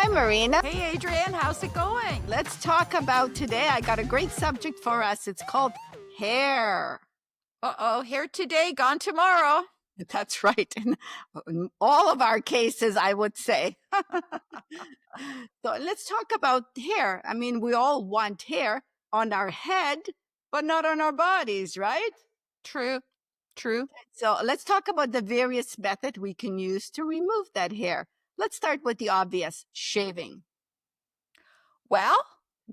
Hi, Marina. Hey, Adrian, how's it going? Let's talk about today. I got a great subject for us. It's called hair. Uh-oh, here today, gone tomorrow. That's right. In all of our cases, I would say. So let's talk about hair. I mean, we all want hair on our head, but not on our bodies, right? True, true. So let's talk about the various methods we can use to remove that hair. Let's start with the obvious, shaving. Well,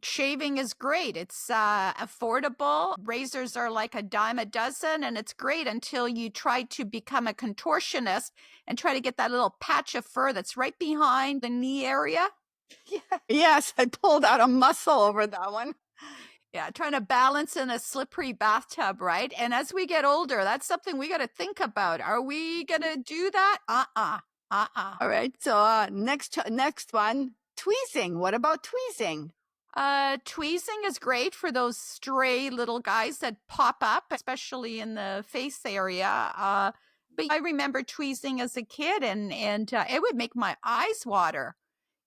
shaving is great. It's affordable. Razors are like a dime a dozen, and it's great until you try to become a contortionist and try to get that little patch of fur that's right behind the knee area. Yeah. Yes, I pulled out a muscle over that one. Yeah, trying to balance in a slippery bathtub, right? And as we get older, that's something we got to think about. Are we going to do that? All right. So next one, tweezing. What about tweezing? Tweezing is great for those stray little guys that pop up, especially in the face area. But I remember tweezing as a kid, and it would make my eyes water.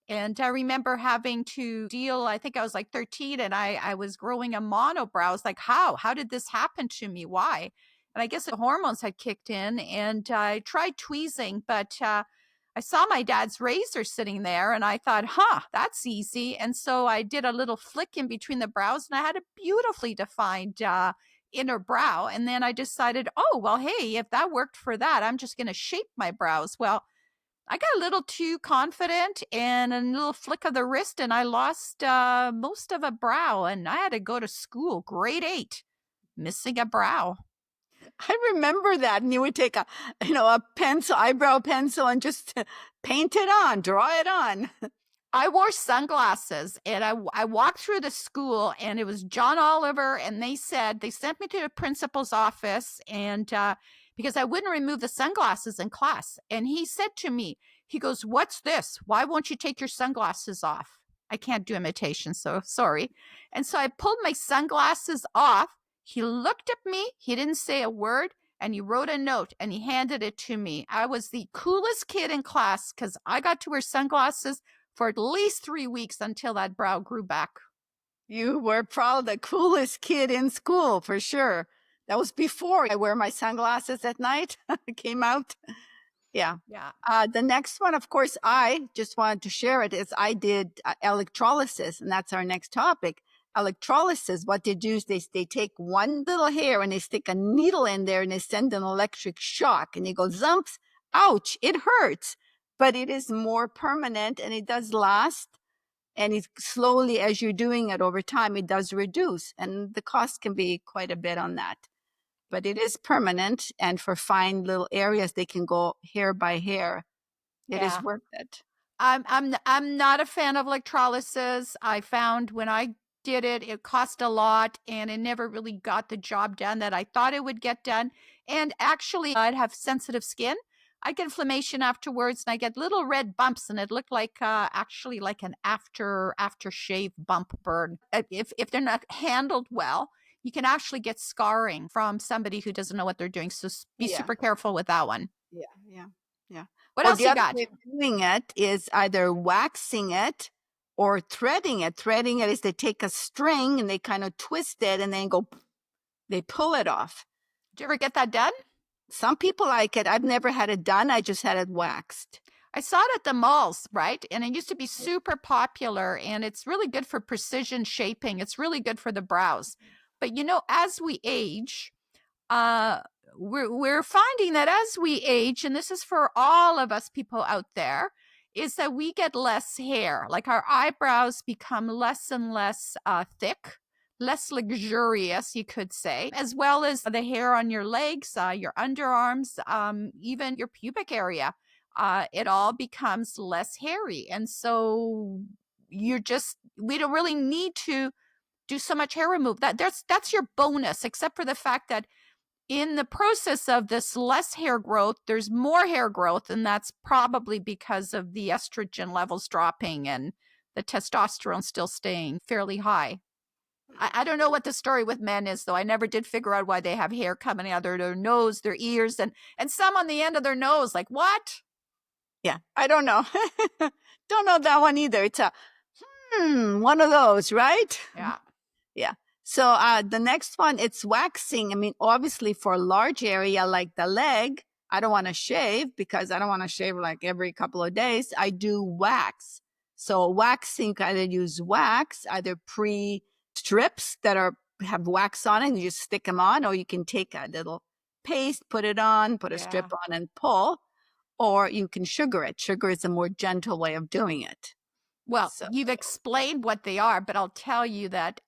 And I remember having to deal. I think I was like 13, and I was growing a monobrow. I was like, how did this happen to me? Why? And I guess the hormones had kicked in, and I tried tweezing, but I saw my dad's razor sitting there and I thought, that's easy. And so I did a little flick in between the brows and I had a beautifully defined inner brow. And then I decided, oh, well, hey, if that worked for that, I'm just going to shape my brows. Well, I got a little too confident and a little flick of the wrist and I lost most of a brow and I had to go to school, grade 8, missing a brow. I remember that. And you would take a pencil, eyebrow pencil, and just paint it on, draw it on. I wore sunglasses and I walked through the school and it was John Oliver and they sent me to the principal's office and because I wouldn't remove the sunglasses in class. And he said to me, he goes, "What's this? Why won't you take your sunglasses off?" I can't do imitation, so sorry. And so I pulled my sunglasses off. He looked at me. He didn't say a word. And he wrote a note and he handed it to me. I was the coolest kid in class because I got to wear sunglasses for at least 3 weeks until that brow grew back. You were probably the coolest kid in school, for sure. That was before I wear my sunglasses at night. Came out. Yeah. Yeah. The next one, of course, I just wanted to share it, is I did electrolysis, and that's our next topic. Electrolysis, what they do is they take one little hair and they stick a needle in there and they send an electric shock and you go zumps, ouch, it hurts, but it is more permanent and it does last. And it slowly, as you're doing it over time, it does reduce. And the cost can be quite a bit on that. But it is permanent. And for fine little areas, they can go hair by hair. It is worth it. I'm not a fan of electrolysis. I found when I did it, it cost a lot and it never really got the job done that I thought it would get done. And actually, I'd have sensitive skin. I get inflammation afterwards and I get little red bumps and it looked like actually like an aftershave bump burn. If they're not handled well, you can actually get scarring from somebody who doesn't know what they're doing. So be super careful with that one. Yeah. What else the you other got? way of doing it is either waxing it or threading it. Threading it is they take a string and they kind of twist it and then they pull it off. Did you ever get that done? Some people like it. I've never had it done. I just had it waxed. I saw it at the malls, right? And it used to be super popular and it's really good for precision shaping. It's really good for the brows. But as we age, we're finding that as we age, and this is for all of us people out there, is that we get less hair. Like our eyebrows become less and less thick, less luxurious, you could say, as well as the hair on your legs, your underarms, even your pubic area. It all becomes less hairy. And so we don't really need to do so much hair removal. That's your bonus, except for the fact that in the process of this less hair growth, there's more hair growth, and that's probably because of the estrogen levels dropping and the testosterone still staying fairly high. I don't know what the story with men is, though. I never did figure out why they have hair coming out of their nose, their ears, and some on the end of their nose. Like, what? Yeah, I don't know. Don't know that one either. It's a one of those, right? Yeah. Yeah. So the next one, it's waxing. I mean, obviously for a large area like the leg, I don't want to shave because I don't want to shave like every couple of days. I do wax. So waxing, I either use wax, either pre-strips that have wax on it, and you just stick them on, or you can take a little paste, put it on, put a strip Yeah. on, and pull, or you can sugar it. Sugar is a more gentle way of doing it. Well, So you've explained what they are, but I'll tell you that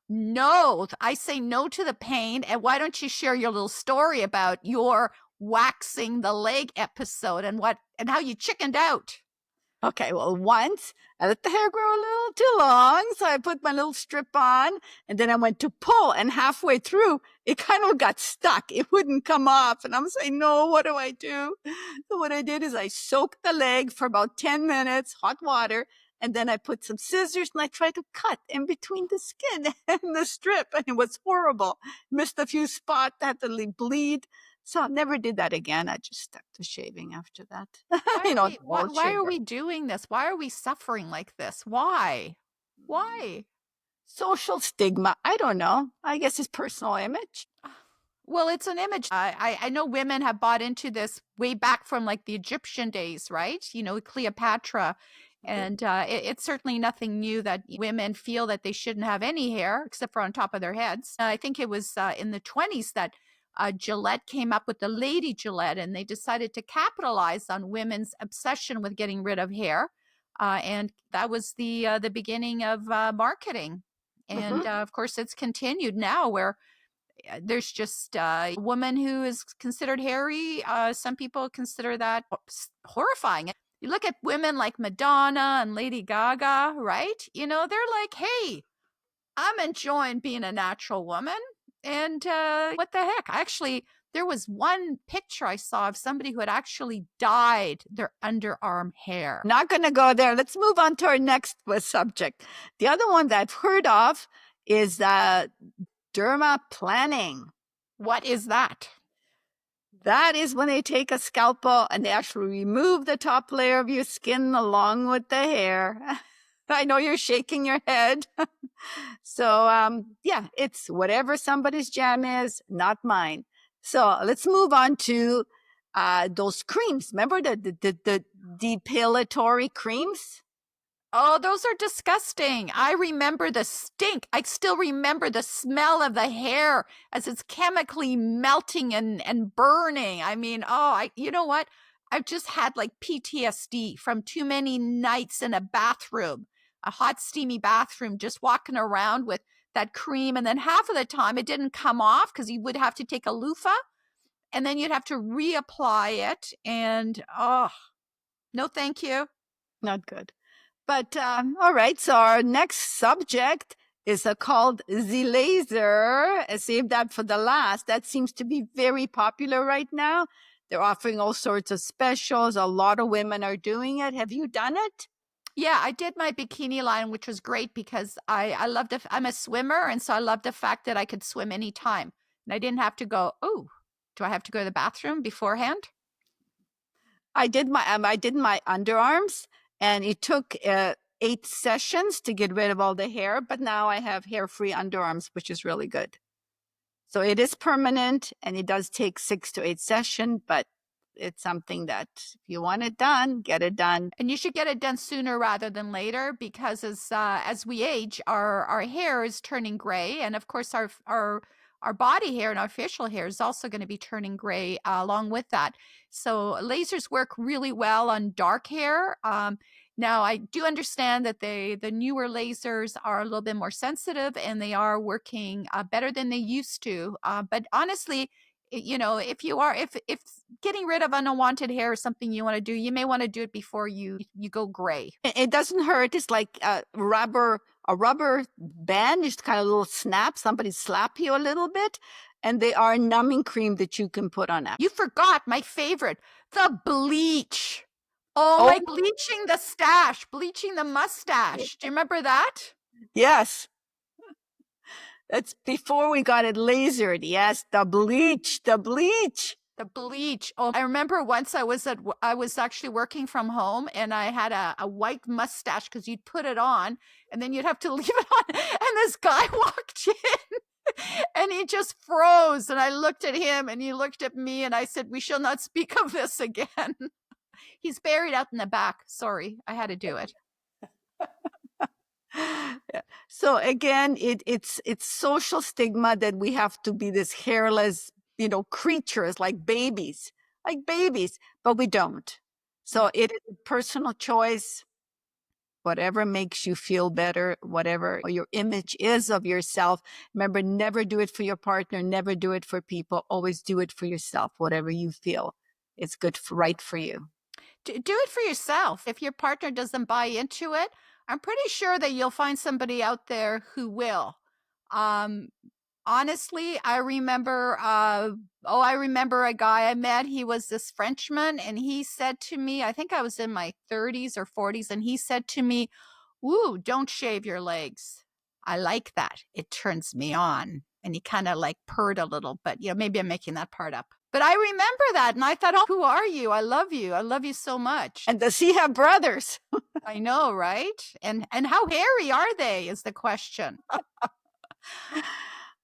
no, I say no to the pain. And why don't you share your little story about your waxing the leg episode and what and how you chickened out? okay, well, once I let the hair grow a little too long, so I put my little strip on, and then I went to pull, and halfway through, it kind of got stuck. It wouldn't come off, and I'm saying, no, what do I do? So what I did is I soaked the leg for about 10 minutes, hot water, and then I put some scissors and I tried to cut in between the skin and the strip, and it was horrible. Missed a few spots, had to bleed. So I never did that again. I just stuck to shaving after that. Why You are know, we the why, whole why are sugar. we doing this? Why are we suffering like this? Why? Why? Social stigma. I don't know. I guess it's personal image. Well, it's an image. I know women have bought into this way back from like the Egyptian days, right? You know, Cleopatra. And it's certainly nothing new that women feel that they shouldn't have any hair except for on top of their heads. I think it was in the 20s that Gillette came up with the Lady Gillette, and they decided to capitalize on women's obsession with getting rid of hair. And that was the beginning of marketing. And Hmm. of course, it's continued now where there's just a woman who is considered hairy. Some people consider that horrifying. You look at women like Madonna and Lady Gaga, right? You know, they're like, hey, I'm enjoying being a natural woman. And what the heck? Actually, there was one picture I saw of somebody who had actually dyed their underarm hair. Not going to go there. Let's move on to our next subject. The other one that I've heard of is dermaplaning. What is that? That is when they take a scalpel and they actually remove the top layer of your skin along with the hair. I know you're shaking your head. So, yeah, it's whatever somebody's jam is, not mine. So let's move on to those creams. Remember the depilatory creams? Oh, those are disgusting. I remember the stink. I still remember the smell of the hair as it's chemically melting and burning. I mean, you know what? I've just had like PTSD from too many nights in a bathroom, a hot, steamy bathroom, just walking around with that cream. And then half of the time it didn't come off because you would have to take a loofah and then you'd have to reapply it. And oh, no, thank you. Not good. But all right, so our next subject is called the laser. Save that for the last. That seems to be very popular right now. They're offering all sorts of specials. A lot of women are doing it. Have you done it? Yeah, I did my bikini line, which was great because I love I'm a swimmer, and so I love the fact that I could swim anytime. And I didn't have to go, "Oh, do I have to go to the bathroom beforehand?" I did my underarms, and it took 8 sessions to get rid of all the hair. But now I have hair-free underarms, which is really good. So it is permanent, and it does take 6 to 8 sessions, but it's something that if you want it done, get it done. And you should get it done sooner rather than later because as we age, our hair is turning gray, and of course our body hair and our facial hair is also going to be turning gray along with that. So lasers work really well on dark hair. Now I do understand that the newer lasers are a little bit more sensitive and they are working better than they used to. But honestly, you know, if getting rid of unwanted hair is something you want to do, you may want to do it before you go gray. It doesn't hurt. It's like a rubber band, just kind of a little snap. Somebody slap you a little bit, and they are a numbing cream that you can put on. You forgot my favorite, the bleach. Oh, Oh, my bleaching the stash, bleaching the mustache. Do you remember that? yes. That's before we got it lasered. Yes, the bleach, the bleach. The bleach. Oh, I remember once I was actually working from home and I had a white mustache because you'd put it on and then you'd have to leave it on. And this guy walked in and he just froze. And I looked at him and he looked at me and I said, "We shall not speak of this again." He's buried out in the back. Sorry, I had to do it. Yeah. So again, it's social stigma that we have to be this hairless, creatures like babies, but we don't. So it is a personal choice. Whatever makes you feel better, whatever your image is of yourself. Remember, never do it for your partner, never do it for people. Always do it for yourself, whatever you feel is good right for you. Do it for yourself. If your partner doesn't buy into it, I'm pretty sure that you'll find somebody out there who will. Um, Honestly, I remember a guy I met. He was this Frenchman, and he said to me, I think I was in my 30s or 40s, and he said to me, "Ooh, don't shave your legs. I like that. It turns me on." And he kind of like purred a little, but maybe I'm making that part up. But I remember that, and I thought, "Oh, who are you? I love you. I love you so much." And does he have brothers? I know, right? And how hairy are they is the question.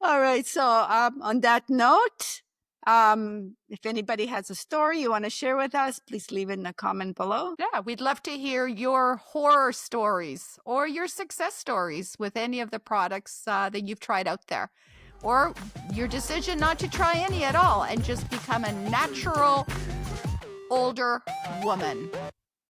All right. So on that note, if anybody has a story you want to share with us, please leave it in the comment below. Yeah, we'd love to hear your horror stories or your success stories with any of the products that you've tried out there, or your decision not to try any at all and just become a natural older woman.